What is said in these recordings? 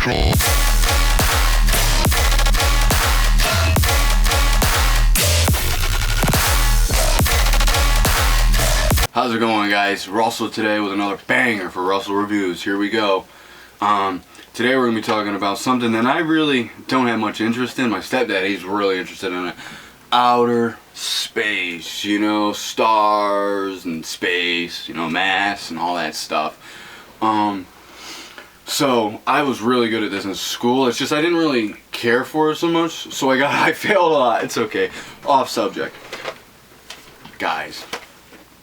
How's it going, guys? Russell today with another banger for Russell Reviews. Here we go. Today we're going to be talking about something that I really don't have much interest in. My stepdad, he's really interested in it. Outer space, you know, stars and space, you know, mass and all that stuff. So I was really good at this in school. It's just I didn't really care for it so much, so I failed a lot. It's okay. Off subject. Guys,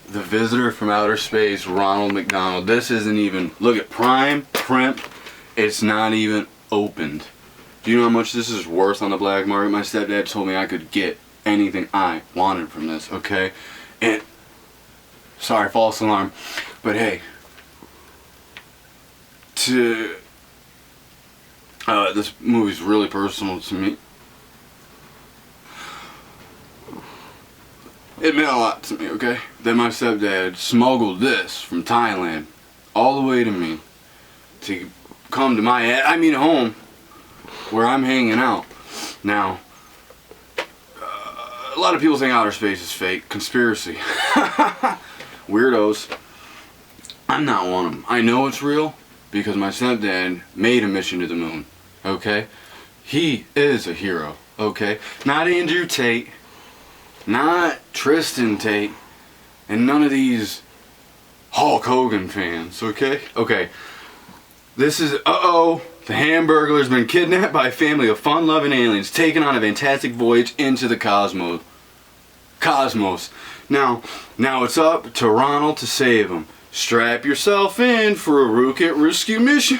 the visitor from outer space, Ronald McDonald. This isn't even, look at prime print. It's not even opened. Do you know how much this is worth on the black market? My stepdad told me I could get anything I wanted from this, okay? And, sorry, false alarm, but hey, this movie's really personal to me. It meant a lot to me, okay? That my stepdad smuggled this from Thailand all the way to me to come to my home where I'm hanging out. Now, a lot of people think outer space is fake. Conspiracy. Weirdos. I'm not one of them. I know it's real because my stepdad made a mission to the moon, okay? He is a hero, okay? Not Andrew Tate, not Tristan Tate, and none of these Hulk Hogan fans, okay? Okay. This is, the Hamburglar's been kidnapped by a family of fun-loving aliens, taken on a fantastic voyage into the cosmos. Now it's up to Ronald to save him. Strap yourself in for a rocket rescue mission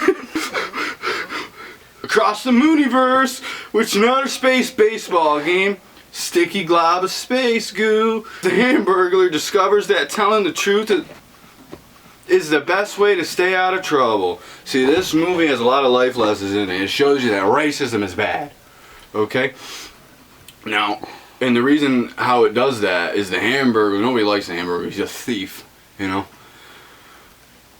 across the mooniverse, which is an outer space baseball game. Sticky glob of space goo. The Hamburglar discovers that telling the truth is the best way to stay out of trouble. See, this movie has a lot of life lessons in it. It shows you that racism is bad. Okay? Now, and the reason how it does that is the Hamburglar, nobody likes the Hamburglar, he's a thief, you know?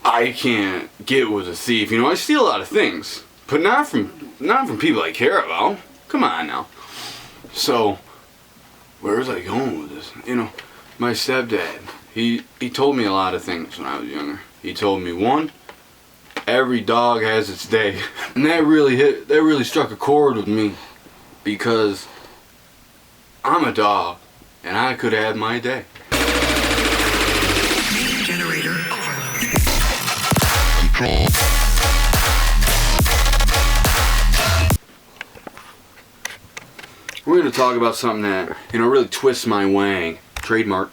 I can't get with a thief, you know, I steal a lot of things, but not from people I care about. Come on now. So, where was I going with this? You know, my stepdad, he told me a lot of things when I was younger. He told me, one, every dog has its day. And that really struck a chord with me because I'm a dog and I could have my day. Generator overload. We're going to talk about something that, you know, really twists my wang. Trademark.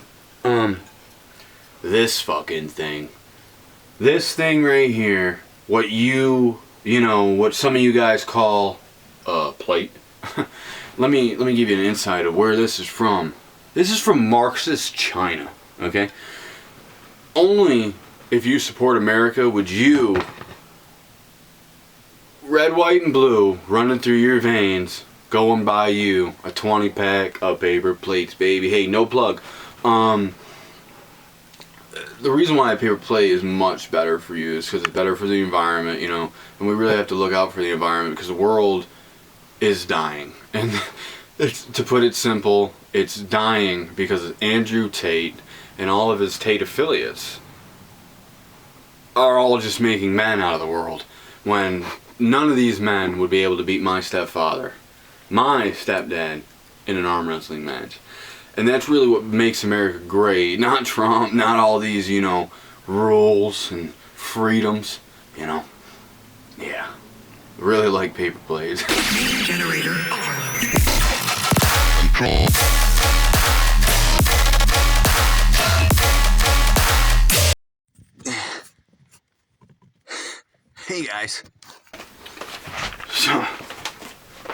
This fucking thing. This thing right here, what what some of you guys call a plate. Let me give you an insight of where this is from. This is from Marxist China, okay? Only if you support America would you, red, white, and blue, running through your veins, go and buy you a 20-pack of paper plates, baby. Hey, no plug. The reason why a paper plate is much better for you is because it's better for the environment, you know, and we really have to look out for the environment because the world is dying. And to put it simple, it's dying because Andrew Tate and all of his Tate affiliates are all just making men out of the world when none of these men would be able to beat my stepfather, my stepdad, in an arm wrestling match. And that's really what makes America great. Not Trump, not all these, you know, rules and freedoms, you know. Yeah. Really like paper plates. Generator overload. Hey guys. So,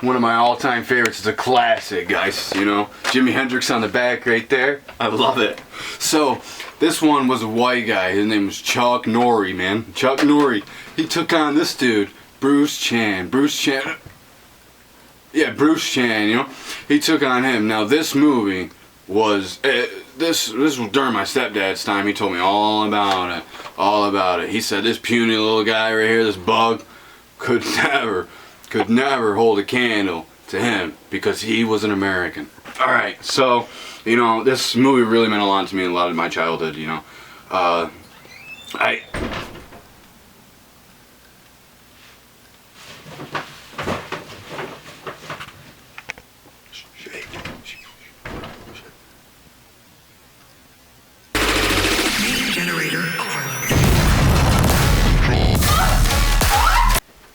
one of my all-time favorites is a classic, guys, you know. Jimi Hendrix on the back right there. I love it. So, this one was a white guy. His name was Chuck Norrie, man. Chuck Norrie. He took on this dude, Bruce Chan. Yeah, Bruce Chan, you know. He took on him. Now, this movie was... This was during my stepdad's time. He told me all about it. All about it. He said, this puny little guy right here, this bug, could never hold a candle to him because he was an American. Alright, so, you know, this movie really meant a lot to me in a lot of my childhood, you know.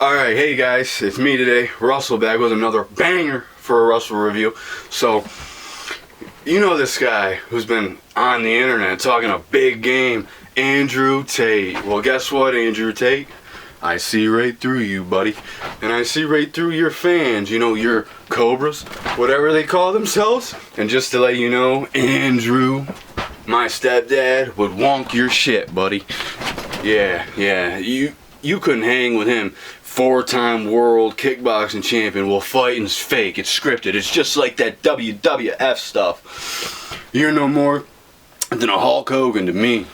Alright, hey guys, it's me today, Russell, back with another banger for a Russell review. So, you know this guy who's been on the internet talking a big game, Andrew Tate. Well, guess what, Andrew Tate? I see right through you, buddy. And I see right through your fans, you know, your Cobras, whatever they call themselves. And just to let you know, Andrew, my stepdad, would wonk your shit, buddy. Yeah, you couldn't hang with him. 4-time world kickboxing champion. Well, fighting's fake. It's scripted. It's just like that WWF stuff. You're no more than a Hulk Hogan to me.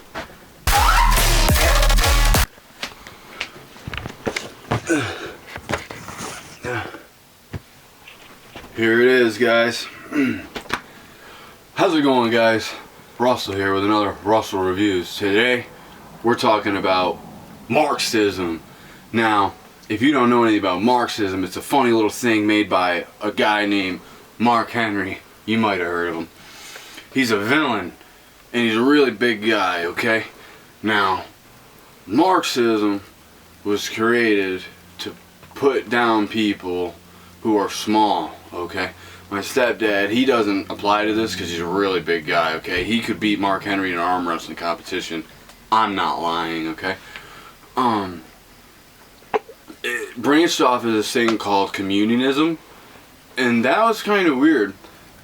Here it is, guys. How's it going, guys? Russell here with another Russell Reviews. Today, we're talking about Marxism. Now, if you don't know anything about Marxism, it's a funny little thing made by a guy named Mark Henry. You might have heard of him. He's a villain, and he's a really big guy, okay? Now, Marxism was created to put down people who are small, okay? My stepdad, he doesn't apply to this because he's a really big guy, okay? He could beat Mark Henry in an arm wrestling competition. I'm not lying, okay? It branched off of this thing called communism, and that was kind of weird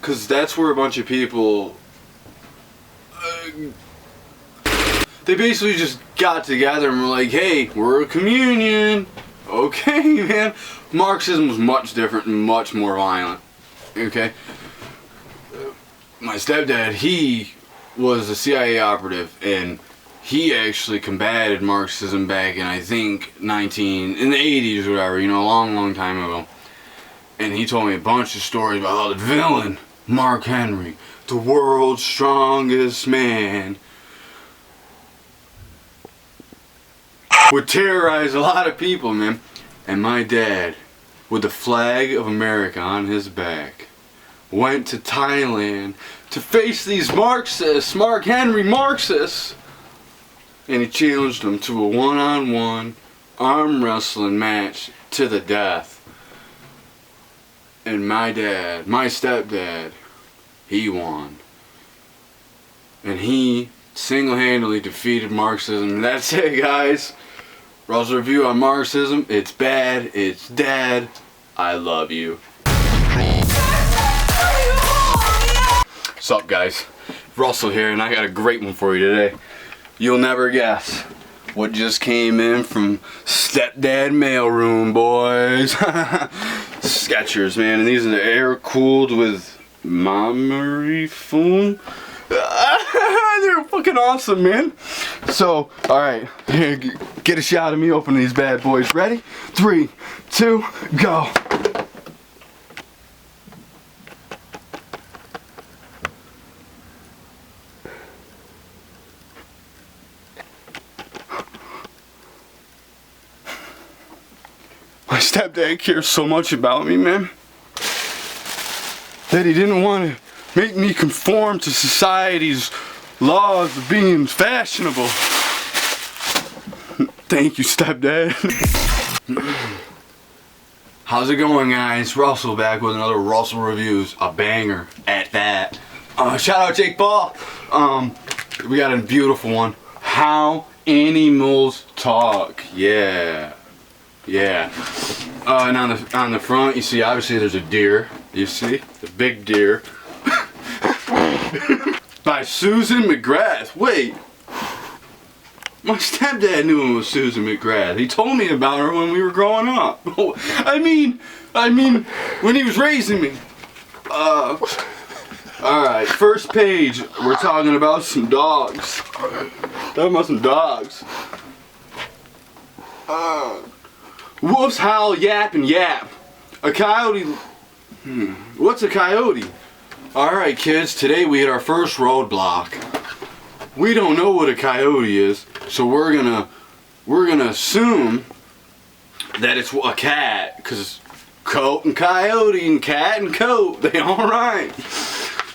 because that's where a bunch of people they basically just got together and were like, hey, we're a communion. Okay, man. Marxism was much different and much more violent, okay? My stepdad, he was a CIA operative, and he actually combated Marxism back in, I think, in the 80s or whatever, you know, a long time ago. And he told me a bunch of stories about how the villain, Mark Henry, the world's strongest man, would terrorize a lot of people, man. And my dad, with the flag of America on his back, went to Thailand to face these Marxists, Mark Henry Marxists. And he challenged him to a one-on-one arm wrestling match to the death. And my stepdad, he won. And he single-handedly defeated Marxism. And that's it, guys. Russell Review on Marxism. It's bad. It's dead. I love you. What's up, guys? Russell here, and I got a great one for you today. You'll never guess what just came in from stepdad mailroom, boys. Skechers, man, and these are the air cooled with memory foam. They're fucking awesome, man. So, alright, here, get a shot of me opening these bad boys. Ready? 3, 2, go. My stepdad cares so much about me, man, that he didn't want to make me conform to society's laws of being fashionable. Thank you, stepdad. How's it going, guys? Russell back with another Russell Reviews, a banger at that. Shout out Jake Paul. We got a beautiful one. How Animals Talk. Yeah. And on the front, you see, obviously there's a deer. You see, the big deer. By Susan McGrath. Wait, my stepdad knew it was Susan McGrath. He told me about her when we were growing up. I mean, when he was raising me. Alright, first page, we're talking about some dogs. Talking about some dogs. Wolves howl, yap, and yap. A coyote... What's a coyote? Alright kids, today we hit our first roadblock. We don't know what a coyote is, so we're gonna assume that it's a cat, because coat and coyote and cat and coat, they all rhyme.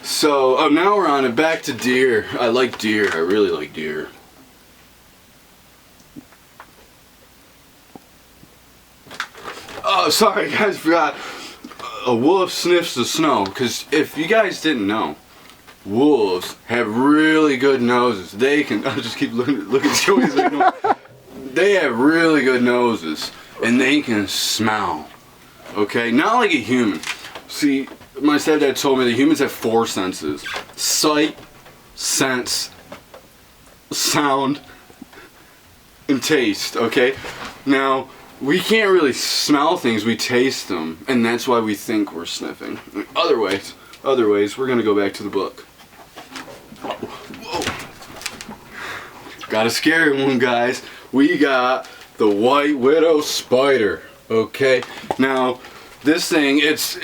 So now we're on it, back to deer. I like deer, I really like deer. Oh, sorry guys, forgot. A wolf sniffs the snow, because if you guys didn't know, wolves have really good noses. They can, I'll just keep looking at Joey's like, they have really good noses, and they can smell. Okay, not like a human. See, my stepdad told me that humans have 4 senses: sight, sense, sound, and taste. Okay, now we can't really smell things, we taste them, and that's why we think we're sniffing. Other ways, we're gonna go back to the book. Whoa. Got a scary one, guys. We got the white widow spider. Okay, now this thing, it's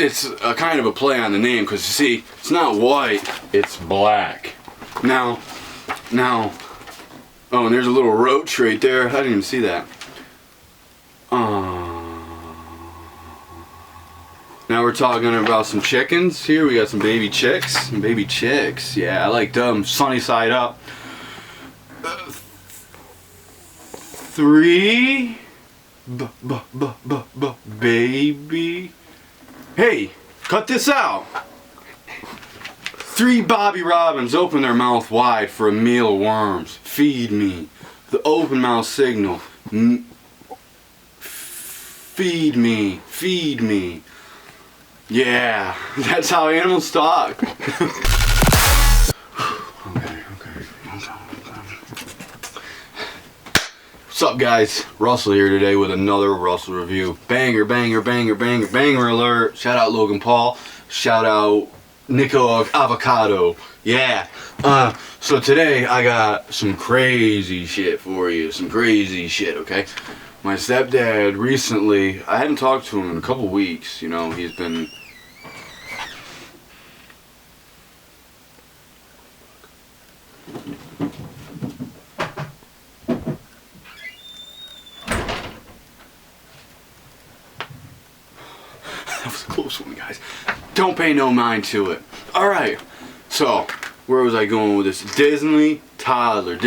a kind of a play on the name, because you see, it's not white, it's black. Now, oh, and there's a little roach right there. I didn't even see that. Now we're talking about some chickens here. We got some baby chicks. Yeah, I like them sunny side up. 3 baby. Hey, cut this out. 3 Bobby Robins open their mouth wide for a meal of worms. Feed me. The open mouth signal. Feed me. Feed me. Yeah, that's how animals talk. Okay. What's up, guys? Russell here today with another Russell review. Banger alert. Shout out Logan Paul. Shout out Nico Avocado. Yeah. So today I got some crazy shit for you. Okay? My stepdad recently, I hadn't talked to him in a couple weeks, you know, he's been... That was a close one, guys. Don't pay no mind to it. Alright, so, where was I going with this? Disney toddler,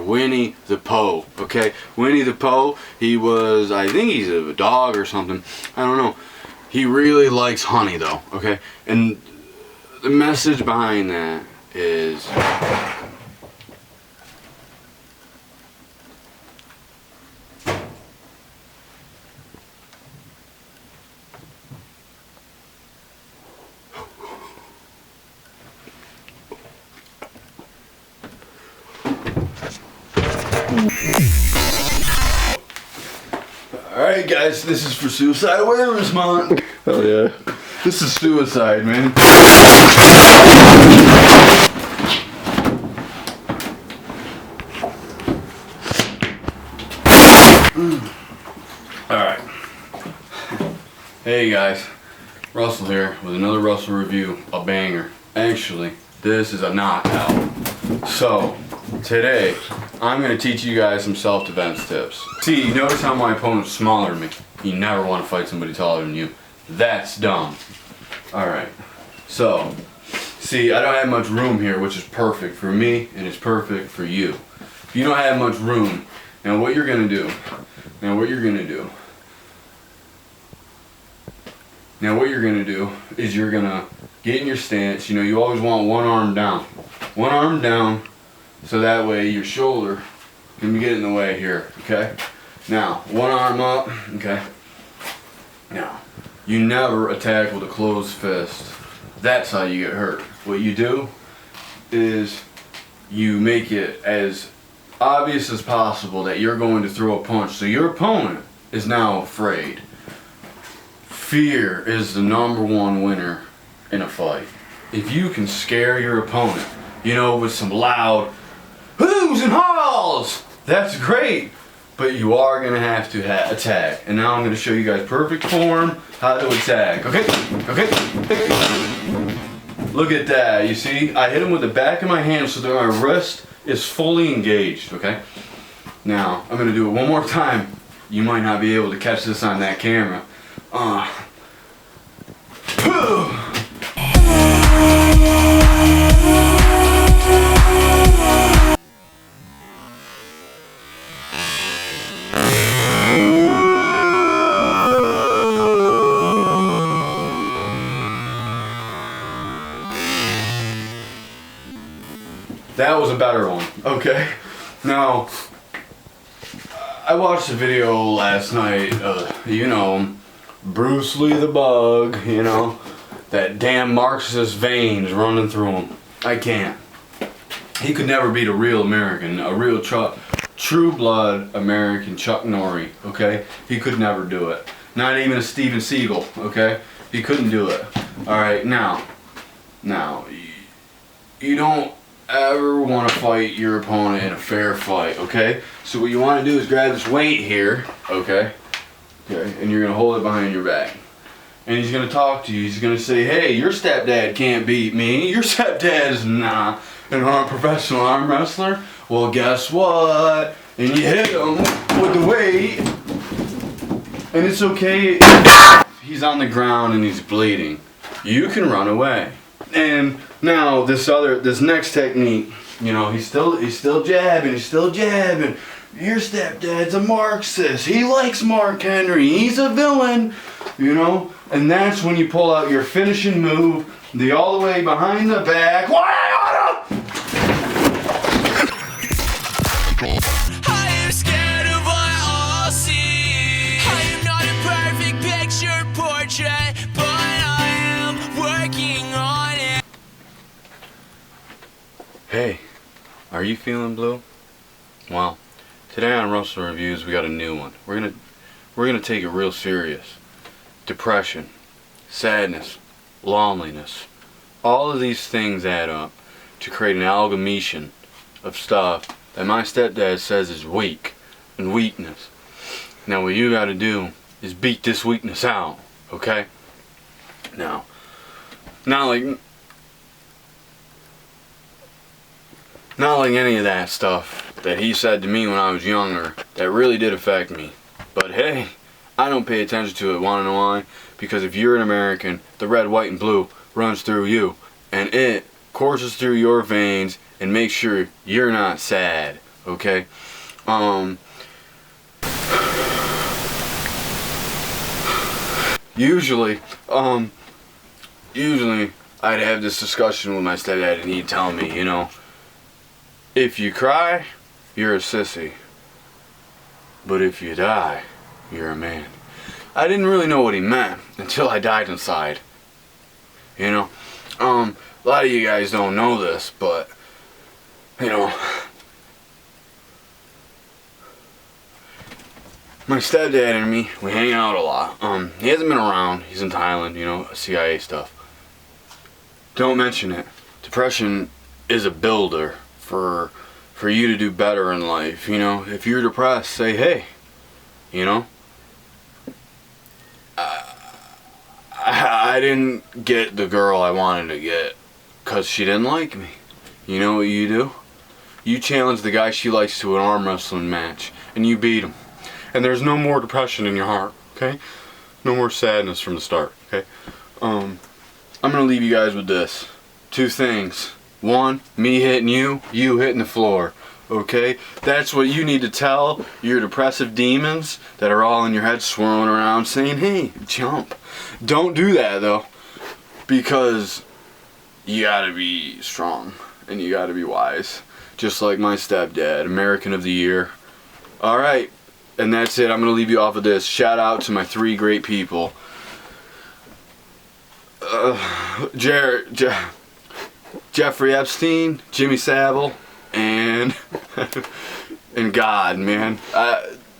Winnie the Pooh, okay? Winnie the Pooh, he was, I think he's a dog or something, I don't know. He really likes honey though, okay? And the message behind that is... Alright guys, this is for Suicide Awareness Month. Hell yeah. This is suicide, man. Alright. Hey guys, Russell here with another Russell review, a banger. Actually, this is a knockout. So, today, I'm going to teach you guys some self-defense tips. See, notice how my opponent's smaller than me. You never want to fight somebody taller than you. That's dumb. Alright, so, see, I don't have much room here, which is perfect for me, and it's perfect for you. If you don't have much room, now what you're going to do is you're going to get in your stance. You know, you always want one arm down. One arm down, so that way your shoulder can get in the way here, okay? Now, one arm up, okay? Now, you never attack with a closed fist. That's how you get hurt. What you do is you make it as obvious as possible that you're going to throw a punch, so your opponent is now afraid. Fear is the #1 winner in a fight. If you can scare your opponent, you know, with some loud whoos and hauls, that's great. but you are gonna have to attack. And now I'm gonna show you guys perfect form how to attack. Okay, okay. Look at that. You see, I hit him with the back of my hand so that my wrist is fully engaged. Okay. Now I'm gonna do it one more time. You might not be able to catch this on that camera. That was a better one. Okay. Now, I watched a video last night, you know, Bruce Lee the Bug, you know, that damn Marxist veins running through him. I can't. He could never beat a real American, a real true blood American Chuck Norrie, okay? He could never do it. Not even a Steven Seagal, okay? He couldn't do it. Alright, now, you don't ever want to fight your opponent in a fair fight, okay? So what you want to do is grab this weight here, okay? Okay, and you're going to hold it behind your back. And he's going to talk to you. He's going to say, hey, your stepdad can't beat me. Your stepdad is not a professional arm wrestler. Well, guess what? And you hit him with the weight. And it's okay. He's on the ground and he's bleeding. You can run away. And now this next technique, you know, he's still jabbing, Your stepdad's a Marxist. He likes Mark Henry. He's a villain, you know. And that's when you pull out your finishing move, the all the way behind the back. I am scared of what I'll see. I am not a perfect picture portrait, but I am working on it. Hey, are you feeling blue? Well, today on Russell Reviews we got a new one. We're gonna take it real serious. Depression, sadness, loneliness. All of these things add up to create an amalgamation of stuff that my stepdad says is weak and weakness. Now what you gotta do is beat this weakness out, okay? Now, not like any of that stuff that he said to me when I was younger that really did affect me. But hey, I don't pay attention to it. Wanna know why? Because if you're an American, the red, white, and blue runs through you, and it courses through your veins and makes sure you're not sad, okay? Usually I'd have this discussion with my stepdad and he'd tell me, you know, if you cry, you're a sissy. But if you die, you're a man. I didn't really know what he meant until I died inside. You know? A lot of you guys don't know this, but, you know, my stepdad and me, we hang out a lot. He hasn't been around. He's in Thailand, you know, CIA stuff. Don't mention it. Depression is a builder for you to do better in life, you know. If you're depressed, say, hey, you know, I didn't get the girl I wanted to get because she didn't like me. You know what you do? You challenge the guy she likes to an arm wrestling match, and you beat him. And there's no more depression in your heart, okay? No more sadness from the start, okay? I'm gonna leave you guys with this. 2 things. 1, me hitting you, you hitting the floor. Okay? That's what you need to tell your depressive demons that are all in your head swirling around saying, hey, jump. Don't do that though. Because you gotta be strong and you gotta be wise. Just like my stepdad, American of the Year. Alright, and that's it. I'm gonna leave you off of this. Shout out to my 3 great people. Jeffrey Epstein, Jimmy Savile, and God, man.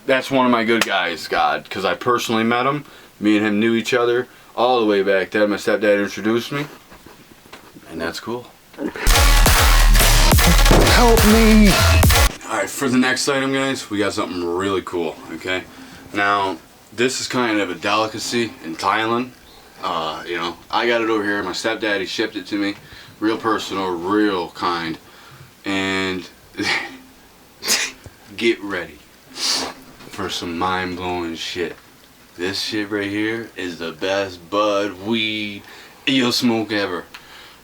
That's one of my good guys, God, because I personally met him. Me and him knew each other all the way back then. My stepdad introduced me, and that's cool. Help me! Alright, for the next item, guys, we got something really cool, okay? Now, this is kind of a delicacy in Thailand. You know, I got it over here. My stepdaddy shipped it to me. Real personal, real kind. And get ready for some mind-blowing shit. This shit right here is the best bud weed you'll smoke ever.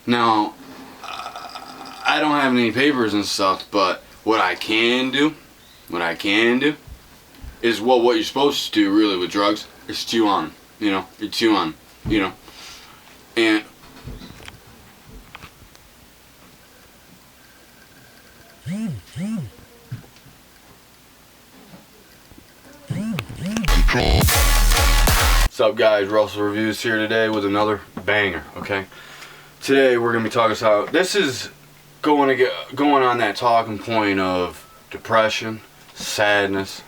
Now, I don't have any papers and stuff, but what I can do is what you're supposed to do really with drugs is chew on, you know, you chew on, you know, and what's up, guys? Russell Reviews here today with another banger. Okay, today we're gonna be talking about this is going on that talking point of depression, sadness.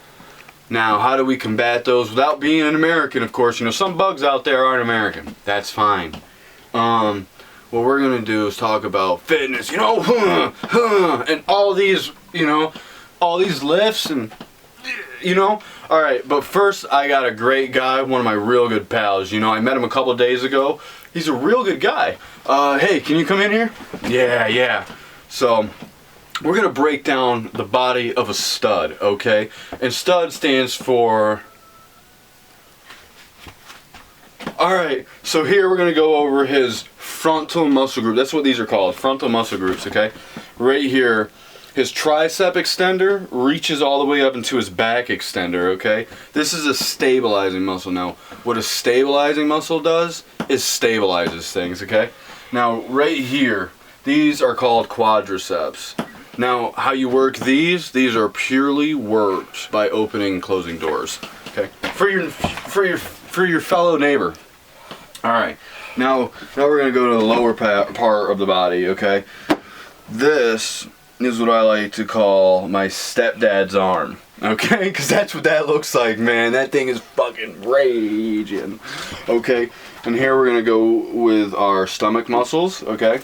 Now, how do we combat those without being an American? Of course, you know, some bugs out there aren't American. That's fine. What we're gonna do is talk about fitness, you know, and all these, you know, all these lifts and, you know. All right, but first I got a great guy, one of my real good pals. You know, I met him a couple days ago. He's a real good guy. Hey, can you come in here? Yeah. So, we're gonna break down the body of a stud, okay? And stud stands for... Alright, so here we're gonna go over his frontal muscle group. That's what these are called, frontal muscle groups, okay? Right here, his tricep extender reaches all the way up into his back extender, okay? This is a stabilizing muscle. Now, what a stabilizing muscle does is stabilizes things, okay? Now, right here, these are called quadriceps. Now, how you work these are purely worked by opening and closing doors, okay? For your fellow neighbor. All right. Now we're gonna go to the lower part of the body, okay? This is what I like to call my stepdad's arm, okay? Because that's what that looks like, man. That thing is fucking raging, okay? And here we're gonna go with our stomach muscles, okay?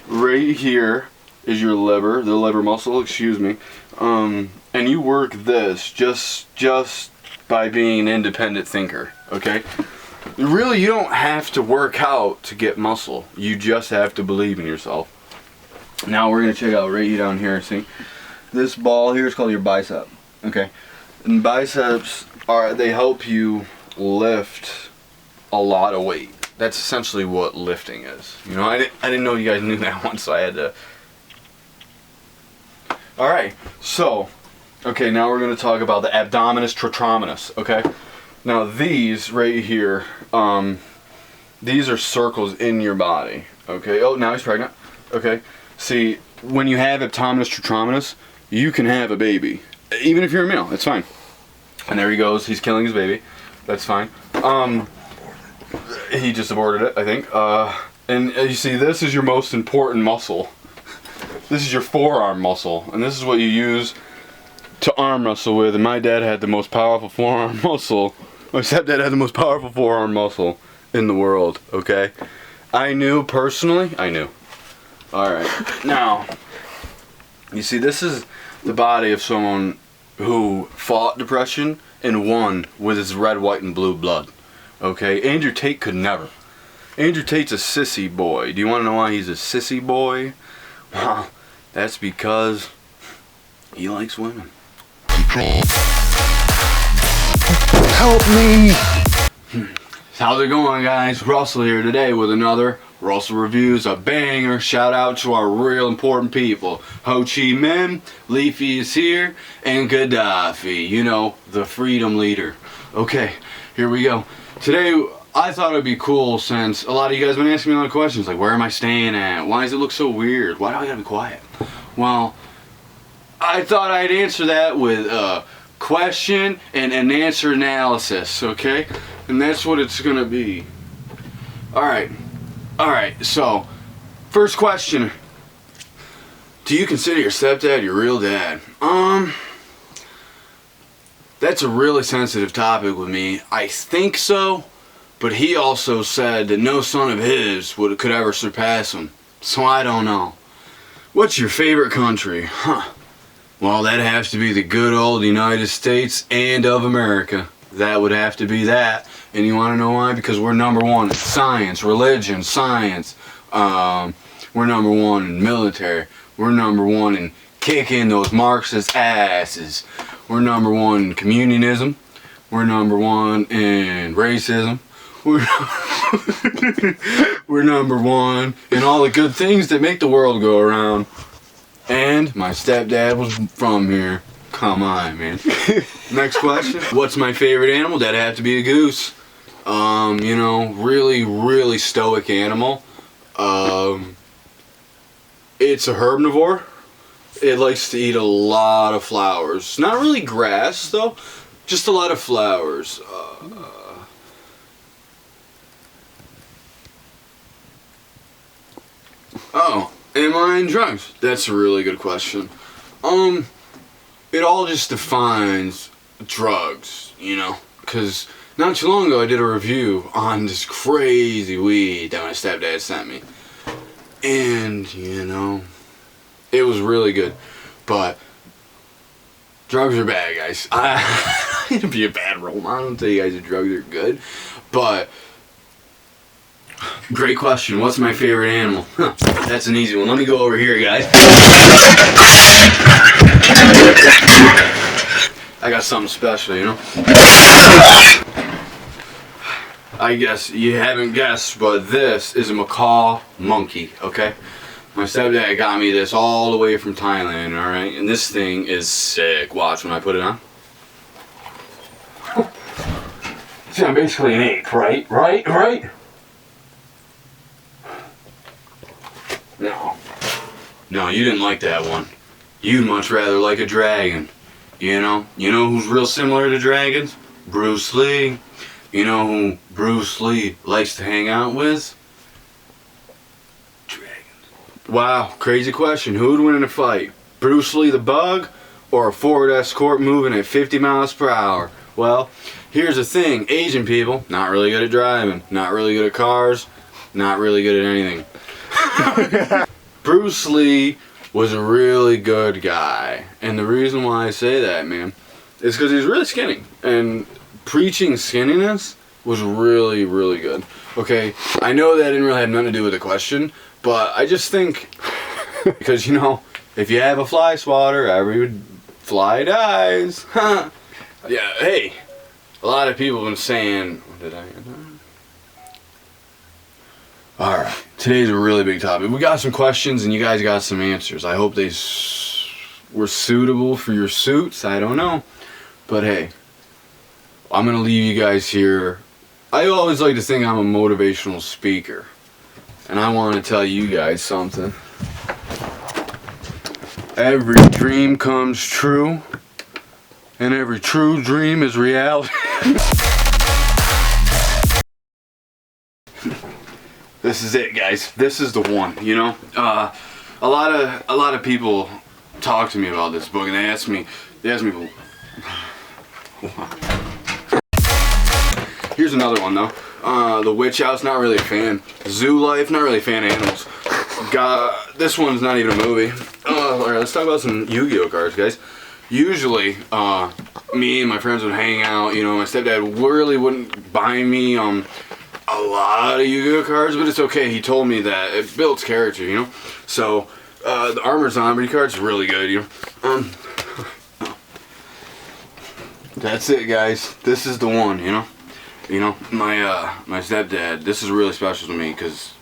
Right here is your liver, the liver muscle, excuse me. And you work this just by being an independent thinker, okay? Really, you don't have to work out to get muscle. You just have to believe in yourself. Now we're gonna check out right down here, see? This ball here is called your bicep, okay? And biceps they help you lift a lot of weight. That's essentially what lifting is. You know, I didn't know you guys knew that one, so I had to. Alright, so, okay, now we're going to talk about the abdominis tratrominus, okay? Now these right here, these are circles in your body, okay? Oh, now he's pregnant, okay? See, when you have abdominis tratrominus, you can have a baby. Even if you're a male, it's fine. And there he goes, he's killing his baby. That's fine. He just aborted it, I think. And you see, this is your most important muscle. This is your forearm muscle, and this is what you use to arm wrestle with. And my dad had the most powerful forearm muscle. My stepdad had the most powerful forearm muscle in the world, okay? I knew personally, I knew. Alright, now, you see, this is the body of someone who fought depression and won with his red, white, and blue blood. Okay, Andrew Tate could never. Andrew Tate's a sissy boy. Do you want to know why he's a sissy boy? Well, that's because he likes women. Help me! How's it going, guys? Russell here today with another Russell Reviews, a banger. Shout out to our real important people. Ho Chi Minh, Leafy is here, and Gaddafi. You know, the freedom leader. Okay, here we go. Today, I thought it would be cool since a lot of you guys have been asking me a lot of questions like, where am I staying at? Why does it look so weird? Why do I gotta be quiet? Well, I thought I'd answer that with a question and an answer analysis, okay? And that's what it's gonna be. Alright, so, first question. Do you consider your stepdad your real dad? That's a really sensitive topic with me. I think so, but he also said that no son of his could ever surpass him. So I don't know. What's your favorite country? Huh. Well, that has to be the good old United States and of America. That would have to be that. And you want to know why? Because we're number one in science, religion, science. We're number one in military. We're number one in kicking those Marxist asses. We're number one in communism. We're number one in racism. We're number one in all the good things that make the world go around. And my stepdad was from here. Come on, man. Next question. What's my favorite animal? That'd have to be a goose. You know, really, really stoic animal. It's a herbivore. It likes to eat a lot of flowers. Not really grass, though. Just a lot of flowers. Oh, am I in drugs? That's a really good question. It all just defines drugs, you know? Because not too long ago I did a review on this crazy weed that my stepdad sent me. And, you know, it was really good. But drugs are bad, guys. I need to be a bad role model and tell you guys that drugs are good. But great question. What's my favorite animal? Huh, that's an easy one. Let me go over here, guys. I got something special, you know? I guess you haven't guessed, but this is a macaw monkey, okay? My stepdad got me this all the way from Thailand, alright? And this thing is sick. Watch when I put it on. See, I'm basically an ape, right? Right? No, you didn't like that one. You'd much rather like a dragon. You know who's real similar to dragons? Bruce Lee. You know who Bruce Lee likes to hang out with? Dragons. Wow, crazy question. Who would win in a fight? Bruce Lee the Bug or a Ford Escort moving at 50 miles per hour? Well, here's the thing. Asian people, not really good at driving, not really good at cars, not really good at anything. Bruce Lee was a really good guy. And the reason why I say that, man, is because he was really skinny. And preaching skinniness was really, really good. Okay, I know that didn't really have nothing to do with the question, but I just think, because, you know, if you have a fly swatter, every fly dies. Yeah, hey, a lot of people have been saying, Alright, today's a really big topic. We got some questions and you guys got some answers. I hope they were suitable for your suits. I don't know. But hey, I'm going to leave you guys here. I always like to think I'm a motivational speaker. And I want to tell you guys something. Every dream comes true. And every true dream is reality. This is it, guys. This is the one, you know? A lot of people talk to me about this book and they ask me, here's another one though. The Witch House, not really a fan. Zoo Life, not really a fan of animals. This one's not even a movie. Alright, let's talk about some Yu-Gi-Oh cards, guys. Usually, me and my friends would hang out, you know, my stepdad really wouldn't buy me, a lot of Yu-Gi-Oh cards, but it's okay. He told me that it builds character, you know. So the Armor Zombie card's really good, you know. That's it, guys. This is the one, you know. You know, my stepdad. This is really special to me because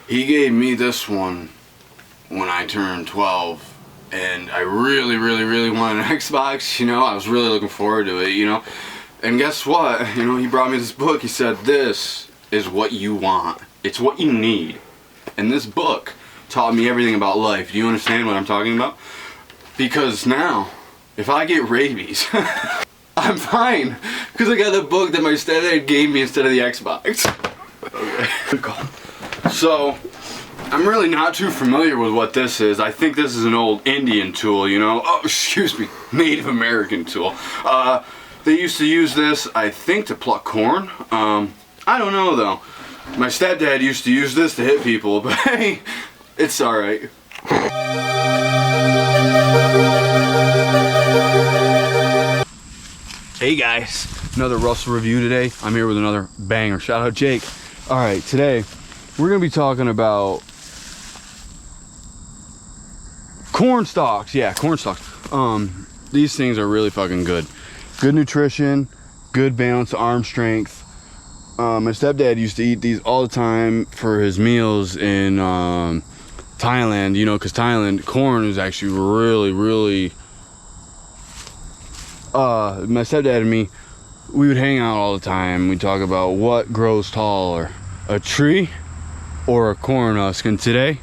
he gave me this one when I turned 12, and I really, really, really wanted an Xbox. You know, I was really looking forward to it. You know. And guess what? You know, he brought me this book. He said, this is what you want. It's what you need. And this book taught me everything about life. Do you understand what I'm talking about? Because now, if I get rabies, I'm fine. Because I got the book that my stepdad gave me instead of the Xbox. Okay. So, I'm really not too familiar with what this is. I think this is an old Indian tool, you know. Oh, excuse me. Native American tool. They used to use this, I think, to pluck corn. I don't know, though. My stepdad used to use this to hit people, but hey, it's alright. Hey guys, another Russell review today. I'm here with another banger. Shout out Jake. All right, today we're gonna be talking about corn stalks. Yeah, corn stalks. These things are really fucking good. Good nutrition, good balance, arm strength. My stepdad used to eat these all the time for his meals in Thailand. You know, because Thailand corn is actually really. My stepdad and me, we would hang out all the time. We'd talk about what grows taller, a tree or a corn husk. And today,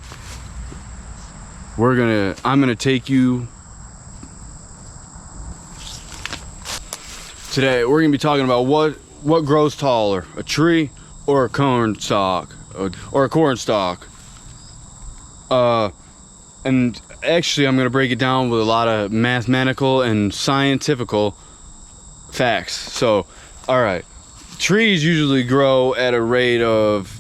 I'm gonna take you. Today, we're gonna be talking about what grows taller, a tree or a corn stalk, or a corn stalk. And actually, I'm gonna break it down with a lot of mathematical and scientifical facts. So, all right, trees usually grow at a rate of,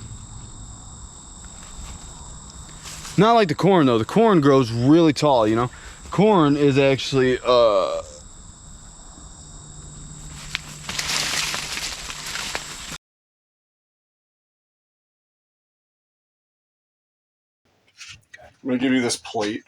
not like the corn though. The corn grows really tall, you know. Corn is actually I'm gonna give you this plate.